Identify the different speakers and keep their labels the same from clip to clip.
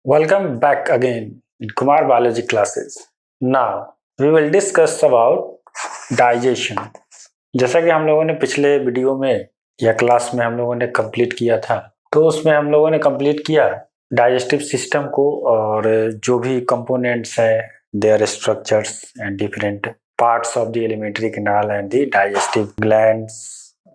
Speaker 1: Welcome back again in Kumar Biology classes. Now we will discuss about digestion. जैसा कि हम लोगों ने पिछले वीडियो में या क्लास में हम लोगों ने कंप्लीट किया था, तो उसमें हम लोगों ने कंप्लीट किया डाइजेस्टिव सिस्टम को और जो भी कंपोनेंट्स है, their structures and different parts of the elementary canal and the digestive glands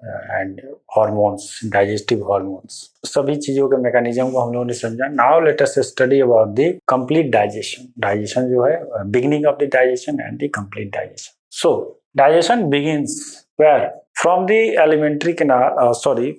Speaker 1: and hormones, digestive hormones, सभी चीजों के मैकेनिज्म को हम लोगों ने समझा. Now let us study about the complete digestion. Digestion जो है, beginning of the digestion and the complete digestion. So digestion begins where? From the elementary canal,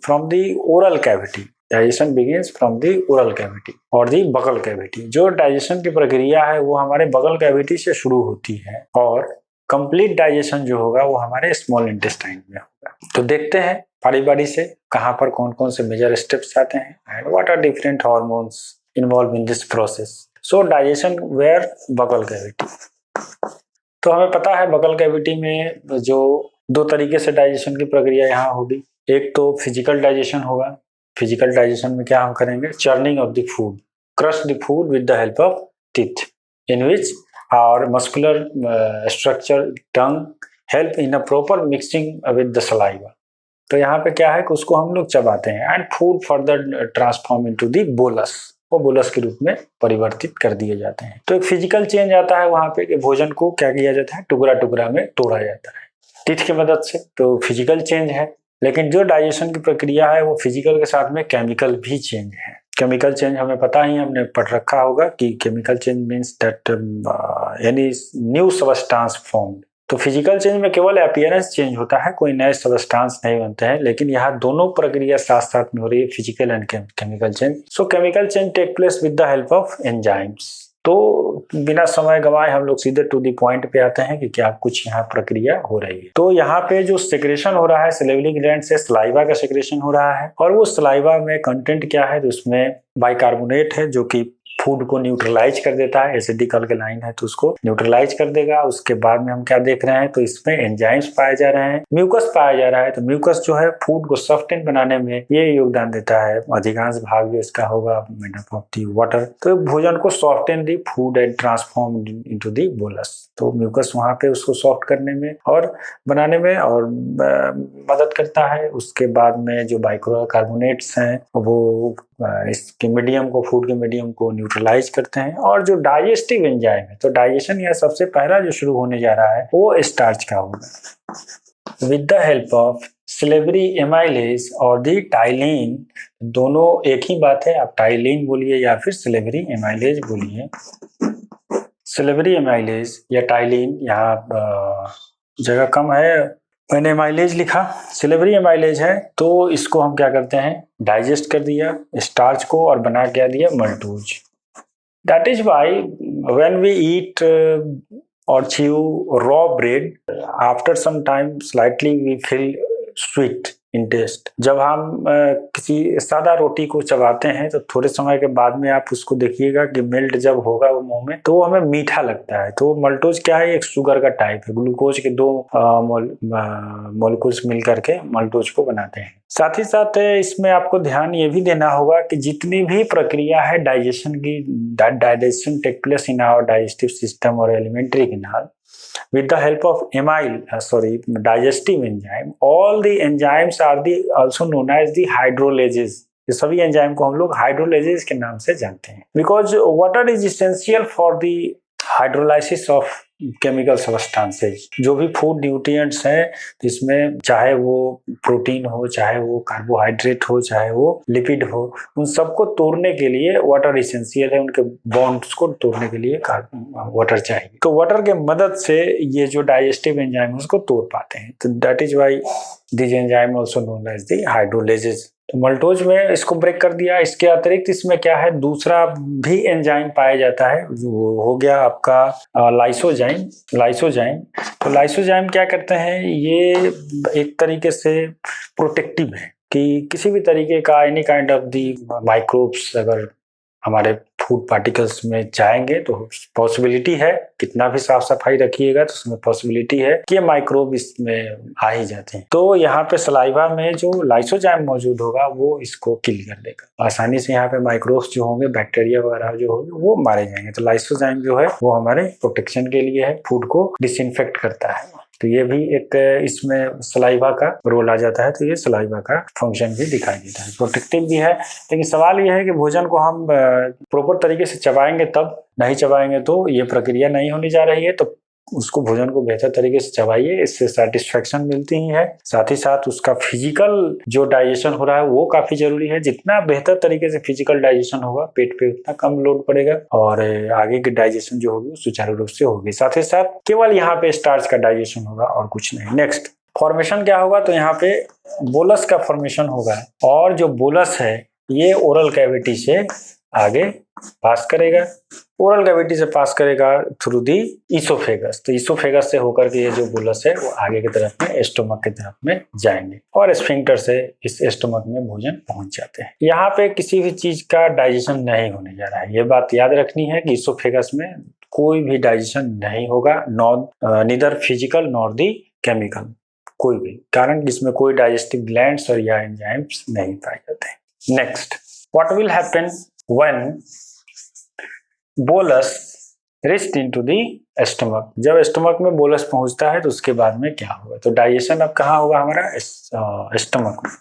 Speaker 1: from the oral cavity. Digestion begins from the oral cavity और the बगल cavity. जो digestion की प्रक्रिया है वो हमारे बगल कैविटी से शुरू होती है और कंप्लीट डाइजेशन जो होगा वो हमारे स्मॉल इंटेस्टाइन में होगा. तो देखते हैं बारी बारी से कहां पर कौन कौन से मेजर स्टेप्स आते हैं and what are different hormones involve in this process. So digestion where? Buccal cavity. तो हमें पता है बगल कैविटी में जो दो तरीके से डाइजेशन की प्रक्रिया यहाँ होगी. एक तो फिजिकल डाइजेशन होगा. फिजिकल डाइजेशन में क्या हम करेंगे? Churning of the food, crush the food with the help of teeth, in which our muscular structure tongue help in a proper mixing with the saliva. तो यहाँ पे क्या है कि उसको हम लोग चबाते हैं and food further transform into the bolus. वो बोलस के रूप में परिवर्तित कर दिए जाते हैं. तो एक फिजिकल चेंज आता है वहां पे कि भोजन को क्या किया जाता है? टुकड़ा टुकड़ा में तोड़ा जाता है टीथ की मदद से. तो फिजिकल चेंज है. लेकिन जो डाइजेशन की प्रक्रिया है वो फिजिकल के साथ में केमिकल भी चेंज है. केमिकल चेंज हमें पता ही, हमने पढ़ रखा होगा कि chemical change means that any new substance formed. तो फिजिकल चेंज में केवल अपीयरेंस चेंज होता है, कोई नए सबस्टेंस नहीं बनते हैं. लेकिन यहाँ दोनों प्रक्रिया साथ साथ में हो रही है, physical and chemical change. So chemical change take place with the help of enzymes. तो बिना समय गंवाए हम लोग सीधे टू द पॉइंट पे आते हैं कि क्या कुछ यहाँ प्रक्रिया हो रही है. तो यहाँ पे जो सेक्रेशन हो रहा है सलिवरी ग्लैंड से, सलाइवा का सेक्रेशन हो रहा है. और वो सलाइवा में कंटेंट क्या है? तो उसमें बाइकार्बोनेट है जो कि फूड को न्यूट्रलाइज कर देता है. एसिडिक अल्कलाइन है तो उसको न्यूट्रलाइज कर देगा. उसके बाद में हम क्या देख रहे हैं? तो इसमें एंजाइम्स पाए जा रहे हैं, म्यूकस पाया जा रहा है. तो म्यूकस जो है फूड को सफ्टेन बनाने में ये योगदान देता है. अधिकांश भाग जो इसका होगा made up of the water. तो भोजन को soften the food and transform into the bolus. तो म्यूकस वहां पे उसको सॉफ्ट करने में और बनाने में और मदद करता है. उसके बाद में जो बाइकार्बोनेट्स हैं वो इसके मीडियम को, फूड के मीडियम को न्यूट्रलाइज करते हैं. और जो डाइजेस्टिव एंजाइम है, तो डाइजेशन यह सबसे पहला जो शुरू होने जा रहा है वो स्टार्च का होगा with the help of salivary amylase और द टाइलिन. दोनों एक ही बात है, आप टाइलिन बोलिए या फिर सिलेवरी एमाइलेज बोलिए. सिलेवरी एमाइलेज या टाइलिन, यहाँ जगह कम है, मैंने एमाइलेज लिखा. सिलेवरी एमाइलेज है तो इसको हम क्या करते हैं? डाइजेस्ट कर दिया स्टार्च को और बना क्या दिया? Maltose. That is why when we eat or chew raw bread, after some time slightly we feel sweet in taste. जब हम किसी सादा रोटी को चबाते हैं तो थोड़े समय के बाद में आप उसको देखिएगा कि मेल्ट जब होगा वो मुंह में तो वो हमें मीठा लगता है. तो मल्टोज क्या है? एक शुगर का टाइप है. ग्लूकोज के दो मॉलिक्यूल्स मिल करके मल्टोज को बनाते हैं. साथ ही साथ इसमें आपको ध्यान ये भी देना होगा कि जितनी भी प्रक्रिया है डाइजेशन की, digestion take place in our digestive system और alimentary canal with the help of digestive enzyme. All the enzymes are also known as the hydrolases. ये सभी एंजाइम को हम लोग हाइड्रोलाइजेज के नाम से जानते हैं. Because water is essential for the hydrolysis of chemical substances. जो भी फूड न्यूट्रिएंट्स हैं इसमें, चाहे वो प्रोटीन हो, चाहे वो कार्बोहाइड्रेट हो, चाहे वो लिपिड हो, उन सबको तोड़ने के लिए वाटर इसेंशियल है. उनके बॉन्ड्स को तोड़ने के लिए वाटर चाहिए. तो वाटर के मदद से ये जो डाइजेस्टिव एंजाइम उसको तोड़ पाते हैं. तो that is why this enzyme also known as the hydrolases. तो मल्टोज में इसको ब्रेक कर दिया. इसके अतिरिक्त इसमें क्या है? दूसरा भी एंजाइम पाया जाता है, जो हो गया आपका लाइसोजाइम. तो लाइसोजाइम क्या करते हैं? ये एक तरीके से प्रोटेक्टिव है कि किसी भी तरीके का any kind of the microbes अगर हमारे फूड पार्टिकल्स में जाएंगे तो पॉसिबिलिटी है, कितना भी साफ सफाई रखिएगा तो उसमें पॉसिबिलिटी है कि ये माइक्रोब इसमें आ ही जाते हैं। तो यहाँ पे सलाइवा में जो लाइसोजाइम मौजूद होगा वो इसको किल कर देगा, आसानी से यहाँ पे माइक्रोब्स जो होंगे, बैक्टीरिया वगैरह जो होंगे वो मारे जाएंगे। तो लाइसोजाइम जो है वो हमारे प्रोटेक्शन के लिए है, फूड को डिसइंफेक्ट करता है। तो ये भी एक इसमें सलाइवा का रोल आ जाता है। तो ये सलाइवा का फंक्शन भी दिखाई देता है, प्रोटेक्टिव भी है। लेकिन सवाल ये है कि भोजन को हम प्रॉपर तरीके से चबाएंगे तब, नहीं चबाएंगे तो ये प्रक्रिया नहीं होने जा रही है। तो उसको भोजन को बेहतर तरीके से चबाइए, इससे सेटिस्फेक्शन मिलती ही है। साथ ही साथ उसका फिजिकल जो डाइजेशन हो रहा है वो काफी जरूरी है। जितना बेहतर तरीके से फिजिकल डाइजेशन होगा पेट पे उतना कम लोड पड़ेगा और आगे की डाइजेशन जो होगी सुचारू रूप से होगी। साथ ही साथ केवल यहाँ पे स्टार्च का डाइजेशन होगा और कुछ नहीं। नेक्स्ट फॉर्मेशन क्या होगा, तो यहाँ पे बोलस का फॉर्मेशन होगा और जो बोलस है ये ओरल कैविटी से आगे पास करेगा, ओरल कैविटी से पास करेगा थ्रू दी इसोफेगस। तो इसोफेगस से होकर के ये जो बोलस है वो आगे की तरफ में स्टोमक की तरफ में जाएंगे और स्फिंक्टर से इस स्टोमक में भोजन पहुंच जाते हैं। यहाँ पे किसी भी चीज का डाइजेशन नहीं होने जा रहा है, ये बात याद रखनी है कि इसोफेगस में कोई भी डाइजेशन नहीं होगा, neither physical nor the chemical, कोई भी, कारण जिसमें कोई डाइजेस्टिव ग्लैंड्स और या एंजाइम्स नहीं पाए जाते हैं। Next, what will happen when bolus wrist into the stomach. जब स्टमक में बोलस पहुंचता है तो उसके बाद में क्या होगा, तो डाइजेशन अब कहाँ होगा हमारा, स्टमक में।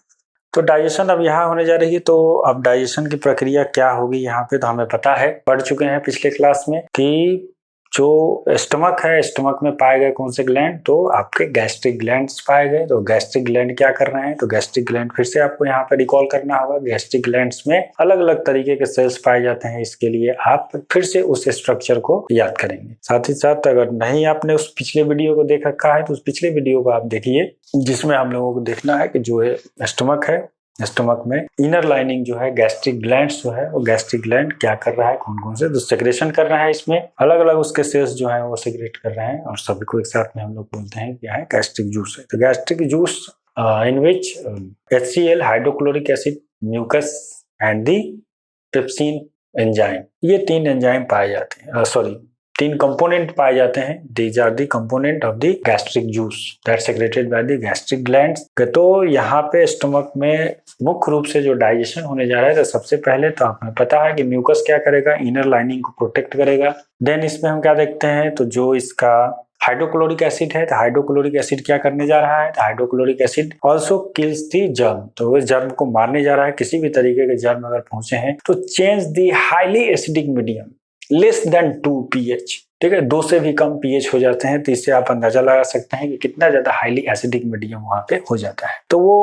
Speaker 1: तो डाइजेशन अब यहाँ होने जा रही है। तो अब डाइजेशन की प्रक्रिया क्या होगी यहाँ पे, तो हमें पता है, पढ़ चुके हैं पिछले क्लास में कि जो स्टमक है, स्टमक में पाए गए कौन से ग्लैंड, तो आपके गैस्ट्रिक ग्लैंड्स पाए गए। तो गैस्ट्रिक ग्लैंड क्या कर रहे हैं, तो गैस्ट्रिक ग्लैंड फिर से आपको यहाँ पे रिकॉल करना होगा। गैस्ट्रिक ग्लैंड्स में अलग अलग तरीके के सेल्स पाए जाते हैं, इसके लिए आप फिर से उस स्ट्रक्चर को याद करेंगे। साथ ही साथ अगर नहीं आपने उस पिछले वीडियो को देख रखा है तो उस पिछले वीडियो को आप देखिए, जिसमें हम लोगों को देखना है कि जो है स्टमक है, स्टमक में इनर लाइनिंग जो है गैस्ट्रिक ग्लैंड्स जो है वो गैस्ट्रिक ग्लैंड क्या कर रहा है, कौन कौन से तो सेक्रेशन कर रहा है, इसमें अलग अलग उसके सेल्स जो है वो सेक्रेट कर रहे हैं और सभी को एक साथ में हम लोग बोलते हैं क्या है, गैस्ट्रिक जूस है। तो gastric juice in which HCl, hydrochloric acid, mucus and the pepsin enzyme, ये 3 एंजाइम पाए जाते हैं, 3 कंपोनेंट पाए जाते हैं। These are the component of the gastric juice that secreted by the gastric glands. तो यहाँ पे स्टमक में मुख्य रूप से जो डाइजेशन होने जा रहा है, तो सबसे पहले तो आपको पता है कि म्यूकस क्या करेगा, इनर लाइनिंग को प्रोटेक्ट करेगा। देन इसमें हम क्या देखते हैं, तो जो इसका हाइड्रोक्लोरिक एसिड है, तो हाइड्रोक्लोरिक एसिड क्या करने जा रहा है, तो हाइड्रोक्लोरिक एसिड ऑल्सो किल्स दी जर्म, तो वो जर्म को मारने जा रहा है। किसी भी तरीके के जर्म अगर पहुंचे हैं तो change the highly acidic medium less than 2 pH, ठीक है, 2 से भी कम pH हो जाते हैं। तो इससे आप अंदाजा लगा सकते हैं कि कितना ज्यादा हाईली एसिडिक मीडियम वहां पे हो जाता है, तो वो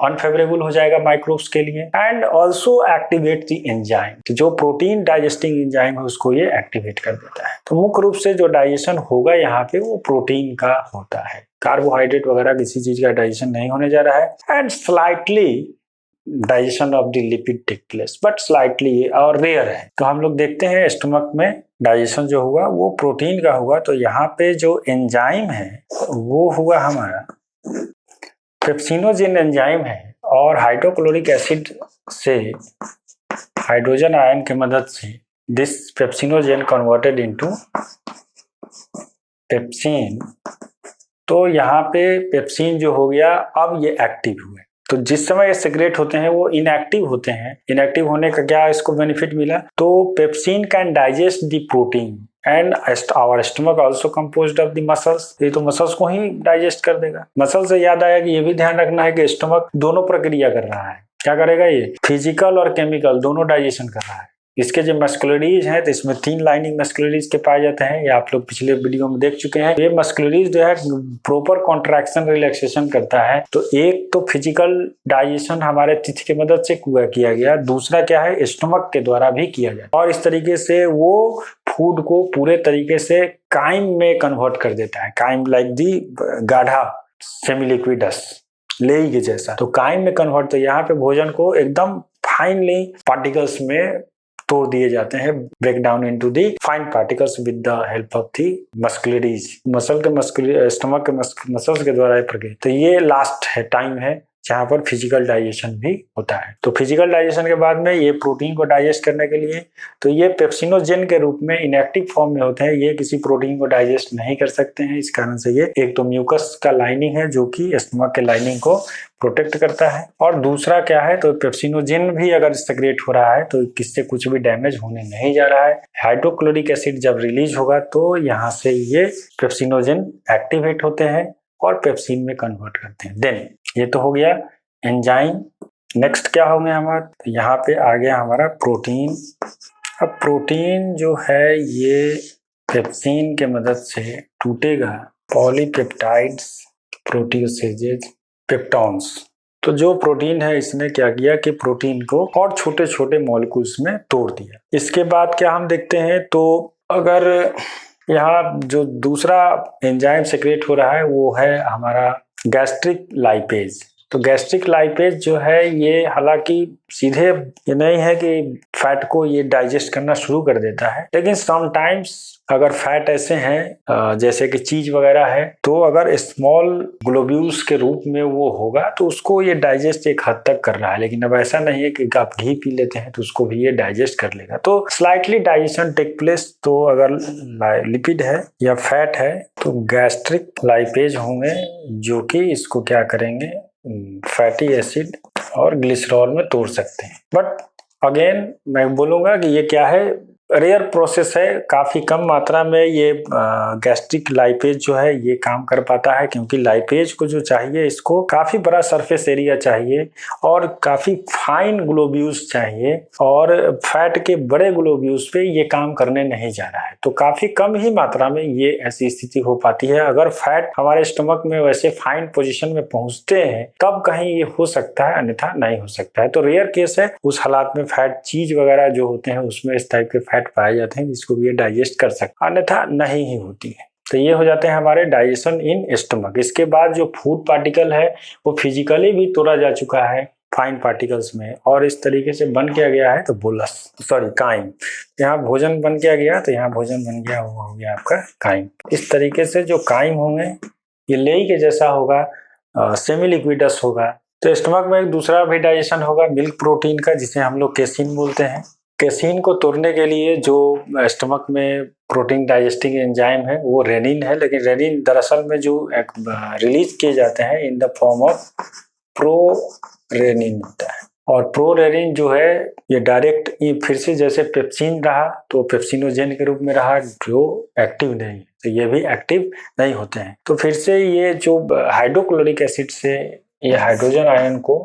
Speaker 1: अनफेवरेबल हो जाएगा माइक्रोब्स के लिए। And also activate the enzyme, तो जो प्रोटीन डाइजेस्टिंग एंजाइम है उसको ये एक्टिवेट कर देता है। तो मुख्य रूप से जो डाइजेशन होगा यहाँ पे वो प्रोटीन का होता है, कार्बोहाइड्रेट वगैरह किसी चीज का डाइजेशन नहीं होने जा रहा है। And slightly digestion of the lipid take place, but slightly और रेयर है। तो हम लोग देखते हैं स्टमक में डाइजेशन जो होगा वो प्रोटीन का होगा। तो यहाँ पे जो एंजाइम है वो हुआ हमारा पेप्सिनोजेन एंजाइम है और हाइड्रोक्लोरिक एसिड से हाइड्रोजन आयन की मदद से this pepsinogen converted into pepsin. तो यहाँ पे पेप्सिन जो हो गया अब ये एक्टिव हुए। तो जिस समय ये सेक्रेट होते हैं वो इनएक्टिव होते हैं। इनएक्टिव होने का क्या इसको बेनिफिट मिला, तो pepsin can digest the protein and our stomach also composed of the muscles, ये तो मसल्स को ही डाइजेस्ट कर देगा। मसल से याद आया कि ये भी ध्यान रखना है कि स्टमक दोनों प्रक्रिया कर रहा है। क्या करेगा, ये फिजिकल और केमिकल दोनों डाइजेशन कर रहा है। इसके जो मस्कुलरीज हैं तो इसमें 3 लाइनिंग मस्कुलरीज के पाए जाते हैं, ये आप लोग पिछले वीडियो में देख चुके हैं। ये मस्कुलरीज जो है प्रॉपर कॉन्ट्रैक्शन रिलैक्सेशन करता है। तो एक तो फिजिकल डाइजेशन हमारे टिथ की मदद से किया गया, दूसरा क्या है स्टमक के द्वारा भी किया जाता है और इस तरीके से वो फूड को पूरे तरीके से काइम में कन्वर्ट कर देता है। काइम लाइक दी गाढ़ा सेमी लिक्विडस लेई के जैसा, तो काइम में कन्वर्ट। तो यहाँ पे भोजन को एकदम फाइनली पार्टिकल्स में तोड़ दिए जाते हैं, break down into the fine particles with the help of the muscularis, stomach के मसल्स के द्वारा प्रक्रिया। तो ये लास्ट है टाइम है जहाँ पर फिजिकल डाइजेशन भी होता है। तो फिजिकल डाइजेशन के बाद में ये प्रोटीन को डाइजेस्ट करने के लिए तो ये पेप्सिनोजेन के रूप में इनएक्टिव फॉर्म में होते हैं, ये किसी प्रोटीन को डाइजेस्ट नहीं कर सकते हैं। इस कारण से ये एक तो म्यूकस का लाइनिंग है जो कि स्टमक के लाइनिंग को प्रोटेक्ट करता है, और दूसरा क्या है तो पेप्सिनोजेन भी अगर सेक्रेट हो रहा है तो किससे कुछ भी डैमेज होने नहीं जा रहा है। हाइड्रोक्लोरिक एसिड जब रिलीज होगा तो यहाँ से ये पेप्सिनोजेन एक्टिवेट होते हैं और पेप्सिन में कन्वर्ट करते हैं। देन ये तो हो गया एंजाइम। नेक्स्ट क्या हो गया हमारा, यहाँ पे आ गया हमारा प्रोटीन। अब प्रोटीन जो है ये पेप्सिन के मदद से टूटेगा, पॉलीपेप्टाइड्स, प्रोटीओसेजेज, पेप्टॉन्स। तो जो प्रोटीन है इसने क्या किया कि प्रोटीन को और छोटे छोटे मॉलिक्यूल्स में तोड़ दिया। इसके बाद क्या हम देखते हैं तो अगर यहाँ जो दूसरा एंजाइम सेक्रेट हो रहा है वो है हमारा गैस्ट्रिक लाइपेज। तो गैस्ट्रिक लाइपेज जो है ये हालांकि सीधे ये नहीं है कि फैट को ये डाइजेस्ट करना शुरू कर देता है, लेकिन समटाइम्स अगर फैट ऐसे हैं जैसे कि चीज वगैरह है तो अगर स्मॉल ग्लोब्यूल्स के रूप में वो होगा तो उसको ये डाइजेस्ट एक हद तक कर रहा है। लेकिन अब ऐसा नहीं है कि आप घी पी लेते हैं तो उसको भी ये डाइजेस्ट कर लेगा, तो स्लाइटली डाइजेशन टेक प्लेस। तो अगर लिपिड है या फैट है तो गैस्ट्रिक लाइपेज होंगे जो कि इसको क्या करेंगे, फैटी एसिड और ग्लिसरॉल में तोड़ सकते हैं। बट अगेन मैं बोलूंगा कि ये क्या है, रेयर प्रोसेस है, काफी कम मात्रा में ये गैस्ट्रिक लाइपेज जो है ये काम कर पाता है, क्योंकि लाइपेज को जो चाहिए इसको काफी बड़ा सरफेस एरिया चाहिए और काफी फाइन ग्लोब्यूल्स चाहिए, और फैट के बड़े ग्लोब्यूल्स पे ये काम करने नहीं जा रहा है। तो काफी कम ही मात्रा में ये ऐसी स्थिति हो पाती है। अगर फैट हमारे स्टमक में वैसे फाइन पोजिशन में पहुंचते हैं तब कहीं ये हो सकता है, अन्यथा नहीं हो सकता है। तो रेयर केस है, उस हालात में फैट चीज वगैरह जो होते हैं उसमें इस टाइप के फैट पाए जाते हैं जिसको भी ये डाइजेस्ट कर सकते हैं, अन्यथा नहीं ही होती है। तो ये हो जाते हैं हमारे डाइजेशन इन स्टमक। इसके बाद जो फूड पार्टिकल है वो फिजिकली भी तोड़ा जा चुका है फाइन पार्टिकल्स में, और इस तरीके से बन क्या गया है तो काइम। यहाँ भोजन बन क्या गया तो यहाँ भोजन बन गया, वो हो गया आपका काइम। इस तरीके से जो काइम होंगे ये लेई के जैसा होगा, सेमी लिक्विडस होगा। तो स्टमक में एक दूसरा भी डाइजेशन होगा मिल्क प्रोटीन का, जिसे हम लोग केसिन बोलते हैं। केसिन को तोड़ने के लिए जो स्टमक में प्रोटीन डाइजेस्टिंग एंजाइम है वो रेनिन है, लेकिन रेनिन दरअसल में जो रिलीज किए जाते हैं in the form of prorennin होता है, और प्रोरेनिन जो है ये डायरेक्ट ये फिर से जैसे पेप्सिन रहा तो पेप्सिनोजेन के रूप में रहा जो एक्टिव नहीं, तो ये भी एक्टिव नहीं होते हैं। तो फिर से ये जो हाइड्रोक्लोरिक एसिड से ये हाइड्रोजन आयन को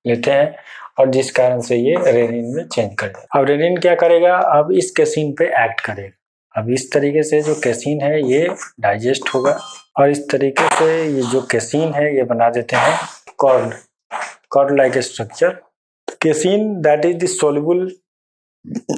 Speaker 1: लेते हैं और जिस कारण से ये रेनिन में चेंज कर देगा। अब रेनिन क्या करेगा, अब इस केसिन पे एक्ट करेगा। अब इस तरीके से जो केसिन है ये डाइजेस्ट होगा, और इस तरीके से ये जो केसिन है ये बना देते हैं curd like structure. Casein that is the soluble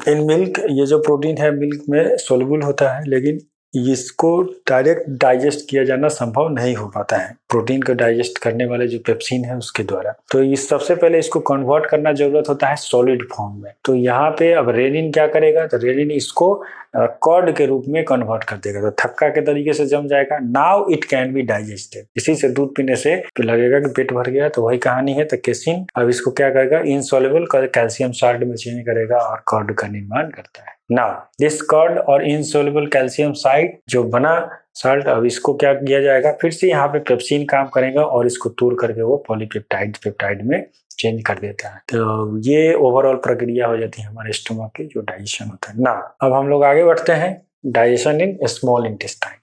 Speaker 1: in milk. ये जो प्रोटीन है मिल्क में सोल्यूबल होता है, लेकिन इसको डायरेक्ट डाइजेस्ट किया जाना संभव नहीं हो पाता है प्रोटीन को डाइजेस्ट करने वाले जो पेप्सिन है उसके द्वारा। तो इस सबसे पहले इसको कन्वर्ट करना जरूरत होता है सॉलिड फॉर्म में। तो यहाँ पे अब रेनिन क्या करेगा तो रेनिन इसको कॉर्ड के रूप में कन्वर्ट कर देगा, तो थक्का के तरीके से जम जाएगा। Now it can be digested. इसी से दूध पीने से लगेगा कि पेट भर गया, तो वही कहानी है। तो केसिन अब इसको क्या करेगा, इनसॉल्युबल कैल्शियम साल्ट में चेंज करेगा और कॉर्ड का निर्माण करता है। नाउ दिस कॉर्ड और इनसॉल्युबल कैल्शियम साइड जो बना साल्ट, अब इसको क्या किया जाएगा, फिर से यहाँ पे पेप्सिन काम करेगा और इसको तोड़ करके वो पॉलीपेप्टाइड में चेंज कर देता है। तो ये ओवरऑल प्रक्रिया हो जाती है हमारे स्टमक की जो डाइजेशन होता है ना। अब हम लोग आगे बढ़ते हैं, digestion in small intestine.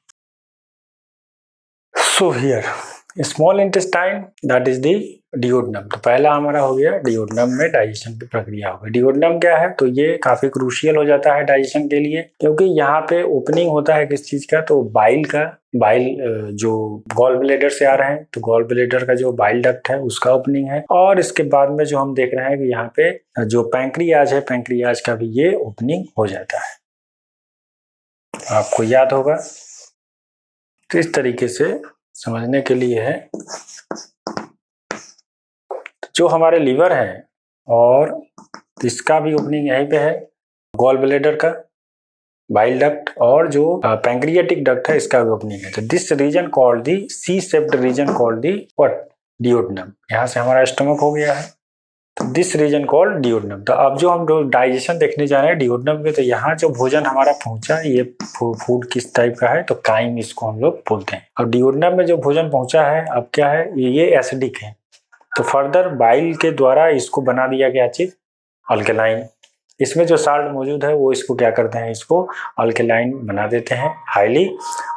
Speaker 1: So here small intestine that is the duodenum. तो पहला हमारा हो गया डिओडनम में डाइजेशन की प्रक्रिया हो गई। डिओडनम क्या है तो ये काफी क्रूशियल हो जाता है डाइजेशन के लिए, क्योंकि यहाँ पे ओपनिंग होता है किस चीज का तो बाइल जो गॉल ब्लेडर से आ रहे हैं, तो गॉल ब्लेडर का जो बाइल डक्ट है उसका ओपनिंग है, और इसके बाद में जो हम देख रहे हैं कि यहाँ पे जो पैंक्रियाज है पैंक्रियाज का भी ये ओपनिंग हो जाता है, आपको याद होगा। तो इस तरीके से समझने के लिए है जो हमारे लीवर है और इसका भी ओपनिंग यहीं पे है, गॉल ब्लेडर का बाइल डक्ट, और जो पैंक्रियाटिक डक्ट है इसका भी ओपनिंग है। तो this region called the C shaped region called the what duodenum, यहाँ से हमारा स्टमक हो गया है, तो दिस रीजन कॉल्ड डियोडनम। तो अब जो हम डाइजेशन देखने जा रहे हैं डियोडनम के, तो यहाँ जो भोजन हमारा पहुंचा ये फूड किस टाइप का है, तो काइम इसको हम लोग बोलते हैं। और डियोडनम में जो भोजन पहुंचा है अब क्या है, ये एसिडिक है, तो फर्दर बाइल के द्वारा इसको बना दिया गया चीज अल्कलाइन। इसमें जो साल्ट मौजूद है वो इसको क्या करते हैं, इसको अल्कलाइन बना देते हैं, हाईली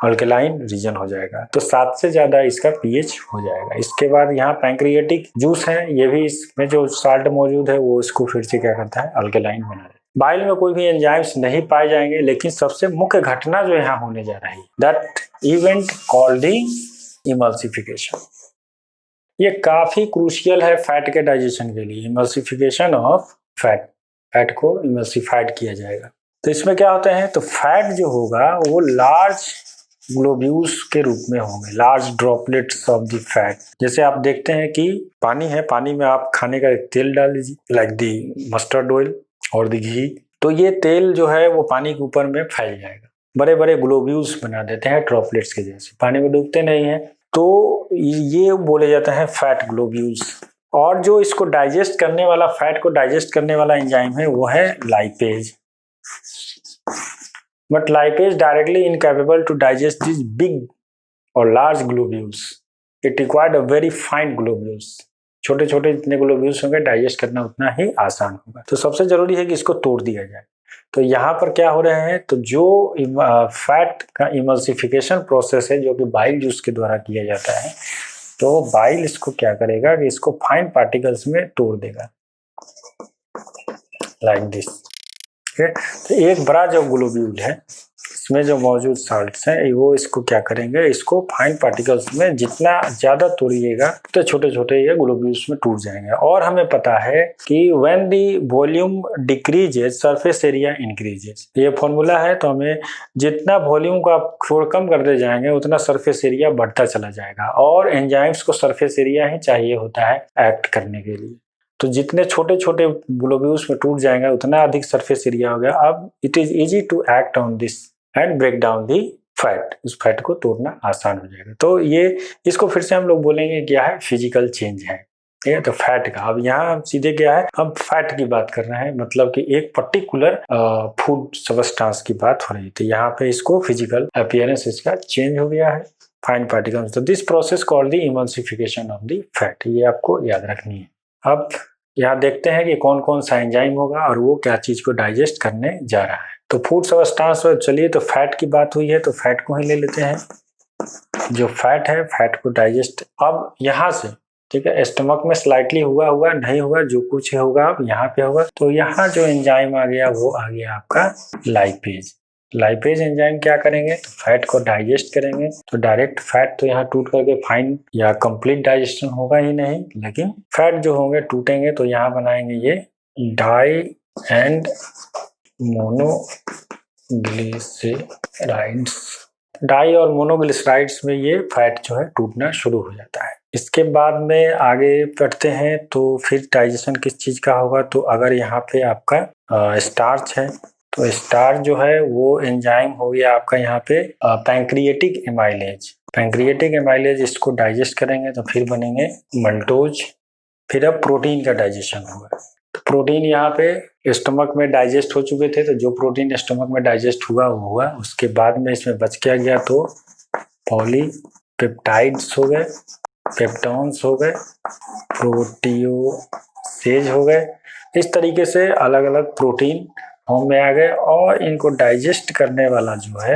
Speaker 1: अल्कलाइन रीजन हो जाएगा, तो 7 से ज्यादा इसका पीएच हो जाएगा। इसके बाद यहाँ पैंक्रियाटिक जूस है, ये भी इसमें जो साल्ट मौजूद है वो इसको फिर से क्या करता है, अल्कलाइन बना देता है। बाइल में कोई भी एंजाइम्स नहीं पाए जाएंगे, लेकिन सबसे मुख्य घटना जो यहाँ होने जा रही है, that event called the emulsification. ये काफी क्रूशियल है फैट के डाइजेशन के लिए, इमल्सिफिकेशन ऑफ फैट, फैट को इमल्सिफाइड किया जाएगा। तो इसमें क्या होता है, तो फैट जो होगा वो लार्ज ग्लोब्यूल्स के रूप में होंगे, large droplets of the fat. जैसे आप देखते हैं कि पानी है, पानी में आप खाने का एक तेल डाल दीजिए, लाइक दी मस्टर्ड ऑयल और दी घी, तो ये तेल जो है वो पानी के ऊपर में फैल जाएगा, बड़े बड़े ग्लोब्यूल्स बना देते हैं ड्रॉपलेट्स के जैसे, पानी में डूबते नहीं है, तो ये बोले जाते हैं फैट ग्लोब्यूल्स। और जो इसको डाइजेस्ट करने वाला, फैट को डाइजेस्ट करने वाला एंजाइम है वो है lipase. But lipase directly incapable to digest this big और large globules, it required a very fine globules. छोटे छोटे जितने ग्लोब्यूल्स होंगे डाइजेस्ट करना उतना ही आसान होगा, तो सबसे जरूरी है कि इसको तोड़ दिया जाए। तो यहाँ पर क्या हो रहे हैं, तो जो फैट का इमल्सिफिकेशन प्रोसेस है जो कि बाइल जूस के द्वारा किया जाता है, तो बाइल इसको क्या करेगा कि इसको फाइन पार्टिकल्स में तोड़ देगा, लाइक दिस। तो एक बड़ा जो ग्लोब्यूल है इसमें जो मौजूद साल्ट्स हैं वो इसको क्या करेंगे, इसको फाइन पार्टिकल्स में जितना ज्यादा तोड़िएगा तो छोटे छोटे ये ग्लोब्यूल्स में टूट जाएंगे। और हमें पता है कि when the volume decreases surface area increases, ये फॉर्मूला है। तो हमें जितना वॉल्यूम को आप थोड़ा कम करते जाएंगे उतना सरफेस एरिया बढ़ता चला जाएगा, और एंजाइम्स को सरफेस एरिया ही चाहिए होता है एक्ट करने के लिए। तो जितने छोटे छोटे ग्लोब्यूल्स में टूट जाएंगे उतना अधिक सरफेस एरिया हो गया। अब it is easy to act on this and break down the fat, उस फैट को तोड़ना आसान हो जाएगा। तो ये इसको फिर से हम लोग बोलेंगे क्या है, फिजिकल चेंज है, ठीक है। तो फैट का अब यहाँ हम सीधे क्या है, हम फैट की बात कर रहे हैं, मतलब कि एक पर्टिकुलर फूड सबस्टांस की बात हो रही है। तो यहाँ पे इसको फिजिकल अपीयरेंस इसका चेंज हो गया है, फाइन पार्टिकल्स। तो this process called the emulsification of the fat, ये आपको याद रखनी है। अब यहाँ देखते हैं कि कौन कौन सा एंजाइम होगा और वो क्या चीज को डाइजेस्ट करने जा रहा है। तो फूड सबस्टांस, चलिए तो फैट की बात हुई है तो फैट को ही ले लेते हैं। जो फैट है, फैट को डाइजेस्ट, अब यहाँ से ठीक है, स्टमक में स्लाइटली हुआ नहीं हुआ, जो कुछ होगा अब यहाँ पे होगा। तो यहाँ जो एंजाइम आ गया वो आ गया आपका लाइपेज। लाइपेज एंजाइम क्या करेंगे, तो फैट को डाइजेस्ट करेंगे। तो डायरेक्ट फैट तो यहाँ टूट करके फाइन या कंप्लीट डाइजेशन होगा ही नहीं, लेकिन फैट जो होंगे टूटेंगे तो यहाँ बनाएंगे ये डाई एंड मोनोग्लिसराइड्स। डाई और मोनोग्लिसराइड्स में ये फैट जो है टूटना शुरू हो जाता है। इसके बाद में आगे बढ़ते हैं तो फिर डाइजेशन किस चीज का होगा, तो अगर यहाँ पे आपका स्टार्च है तो स्टार्च जो है वो एंजाइम हो गया आपका यहाँ पे पैंक्रिएटिक एमाइलेज। पैंक्रिएटिक एमाइलेज इसको डाइजेस्ट करेंगे तो फिर बनेंगे मल्टोज। फिर अब प्रोटीन का डाइजेशन होगा। तो प्रोटीन यहाँ पे स्टमक में डाइजेस्ट हो चुके थे, तो जो प्रोटीन स्टमक में डाइजेस्ट हुआ वो हुआ। उसके बाद में इसमें बच क्या गया, तो पॉलीपेप्टाइड्स हो गए, पेप्टॉन्स हो गए, प्रोटियोसेज हो गए। इस तरीके से अलग अलग प्रोटीन फॉर्म में आ गए, और इनको डाइजेस्ट करने वाला जो है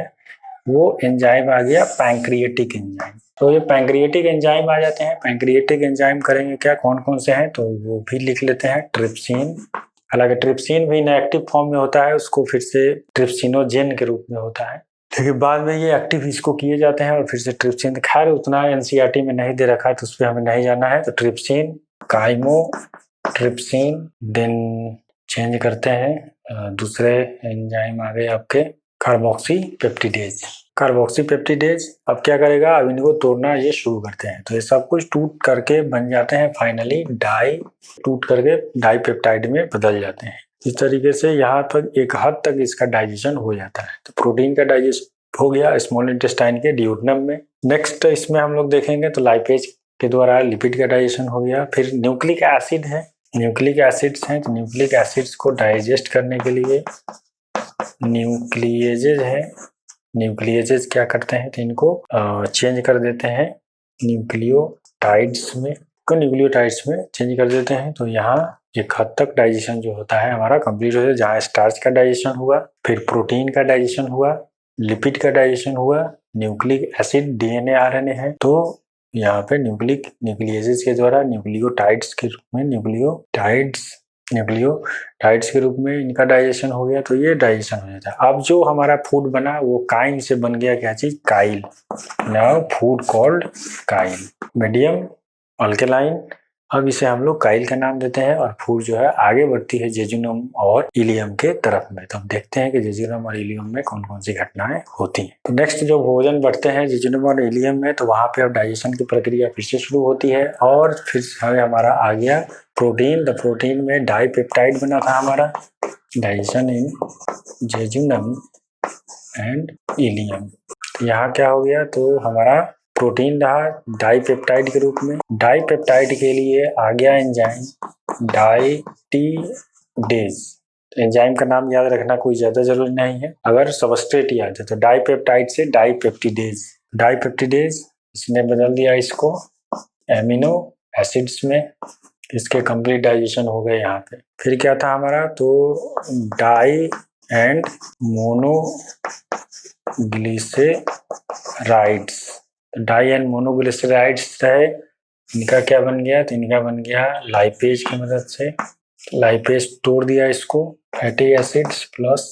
Speaker 1: वो एंजाइम आ गया पैंक्रिएटिक एंजाइम। तो ये पैंक्रिएटिक एंजाइम आ जाते हैं। पैंक्रिएटिक एंजाइम करेंगे क्या, कौन कौन से हैं, तो वो भी लिख लेते हैं। ट्रिप्सिन, हालांकि ट्रिप्सिन भी इनएक्टिव फॉर्म में होता है, उसको फिर से ट्रिप्सिनोजेन के रूप में होता है, लेकिन बाद में ये एक्टिव इसको किए जाते हैं। और फिर से ट्रिप्सिन, खैर उतना एनसीईआरटी में नहीं दे रखा है तो उस पर हमें नहीं जाना है। तो ट्रिप्सिन, काइमोट्रिप्सिन, देन चेंज करते हैं दूसरे एंजाइम आ गए आपके कार्बोक्सीपेप्टिडेज। कार्बोक्सीपेप्टिडेज अब क्या करेगा, अब इनको तोड़ना ये शुरू करते हैं। तो ये सब कुछ टूट करके बन जाते हैं फाइनली डाई, टूट करके डाईपेप्टाइड में बदल जाते हैं। इस तरीके से यहाँ तक एक हद तक इसका डाइजेशन हो जाता है। तो प्रोटीन का डाइजेशन हो गया स्मॉल इंटेस्टाइन के डियोडनम में। नेक्स्ट इसमें हम लोग देखेंगे तो लाइपेज के द्वारा लिपिड का डाइजेशन हो गया। फिर न्यूक्लिक एसिड है, न्यूक्लिक एसिड्स हैं, तो न्यूक्लिक एसिड्स को डाइजेस्ट करने के लिए न्यूक्लिएजेज है, न्यूक्लिएजेज क्या करते हैं तो इनको चेंज कर देते हैं न्यूक्लियोटाइड्स में, न्यूक्लियोटाइड्स में चेंज कर देते हैं। तो यहाँ एक हद तक डाइजेशन जो होता है हमारा कंप्लीट हो जाता है, जहाँ स्टार्च का डाइजेशन हुआ, फिर प्रोटीन का डाइजेशन हुआ, लिपिड का डाइजेशन हुआ, न्यूक्लिक एसिड डीएनए आरएनए है, तो यहाँ पे न्यूक्लिएजेज के द्वारा न्यूक्लियोटाइड्स के रूप में न्यूक्लियोटाइड्स के रूप में इनका डाइजेशन हो गया। तो ये डाइजेशन हो जाता है। अब जो हमारा फूड बना वो काइल से बन गया, क्या चीज, Kyle. Now food called Kyle, medium alkaline. अब इसे हम लोग काइल का नाम देते हैं और फूड जो है आगे बढ़ती है जेजुनम और इलियम के तरफ में। तो हम देखते हैं कि जेजुनम और इलियम में कौन कौन सी घटनाएं होती हैं। तो नेक्स्ट जो भोजन बढ़ते हैं जेजुनम और इलियम में, तो वहां पे अब डाइजेशन की प्रक्रिया फिर से शुरू होती है और फिर हमारा आ गया प्रोटीन। द प्रोटीन में डाइपेप्टाइड बना था हमारा, digestion in jejunum and ileum. तो यहाँ क्या हो गया, तो हमारा प्रोटीन रहा डाइपेप्टाइड के रूप में। डाइपेप्टाइड के लिए आ गया एंजाइम डाइटिडेज। एंजाइम का नाम याद रखना कोई ज्यादा जरूरी नहीं है, अगर सबस्ट्रेट याद है तो डाइपेप्टाइड से डाइपेप्टिडेज, डाइपेप्टिडेज इसने बदल दिया इसको एमिनो एसिड्स में। इसके कंप्लीट डाइजेशन हो गए यहाँ पे। फिर क्या था हमारा, तो di and monoglycerides, di and monoglycerides रहे, इनका क्या बन गया, तो इनका बन गया लाइपेज की मदद से, लाइपेज तोड़ दिया इसको, फैटी एसिड्स प्लस